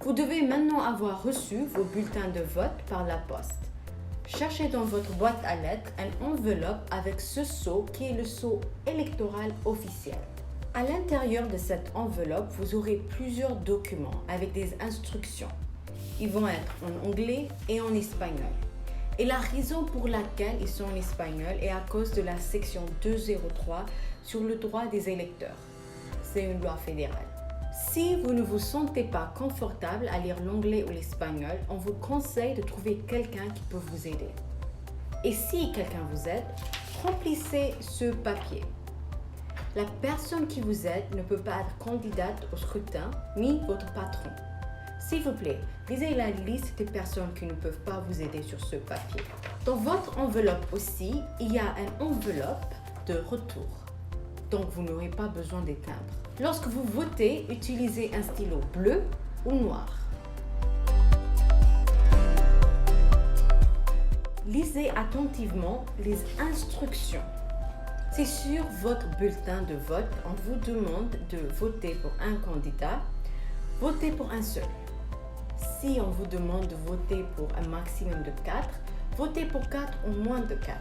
Vous devez maintenant avoir reçu vos bulletins de vote par la poste. Cherchez dans votre boîte à lettres une enveloppe avec ce sceau qui est le sceau électoral officiel. À l'intérieur de cette enveloppe, vous aurez plusieurs documents avec des instructions. Ils vont être en anglais et en espagnol. Et la raison pour laquelle ils sont en espagnol est à cause de la section 203 sur le droit des électeurs. C'est une loi fédérale. Si vous ne vous sentez pas confortable à lire l'anglais ou l'espagnol, on vous conseille de trouver quelqu'un qui peut vous aider. Et si quelqu'un vous aide, remplissez ce papier. La personne qui vous aide ne peut pas être candidate au scrutin ni votre patron. S'il vous plaît, lisez la liste des personnes qui ne peuvent pas vous aider sur ce papier. Dans votre enveloppe aussi, il y a une enveloppe de retour. Donc, vous n'aurez pas besoin d'éteindre. Lorsque vous votez, utilisez un stylo bleu ou noir. Lisez attentivement les instructions. Si sur votre bulletin de vote, on vous demande de voter pour un candidat, votez pour un seul. Si on vous demande de voter pour un maximum de 4, votez pour 4 ou moins de 4.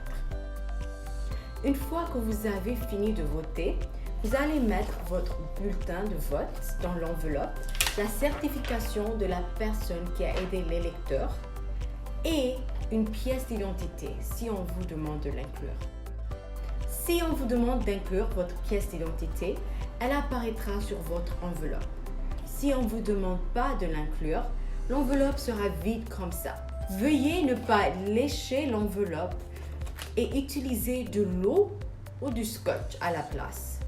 Une fois que vous avez fini de voter, vous allez mettre votre bulletin de vote dans l'enveloppe, la certification de la personne qui a aidé l'électeur et une pièce d'identité si on vous demande de l'inclure. Si on vous demande d'inclure votre pièce d'identité, elle apparaîtra sur votre enveloppe. Si on ne vous demande pas de l'inclure, l'enveloppe sera vide comme ça. Veuillez ne pas lécher l'enveloppe et utiliser de l'eau ou du scotch à la place.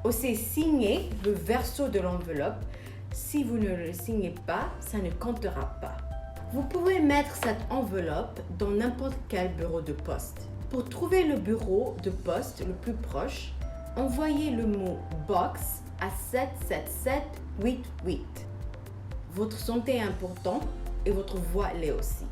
Aussi, signez le verso de l'enveloppe. Si vous ne le signez pas, ça ne comptera pas. Vous pouvez mettre cette enveloppe dans n'importe quel bureau de poste. Pour trouver le bureau de poste le plus proche, envoyez le mot « box » à 77788. Votre santé est importante et votre voix l'est aussi.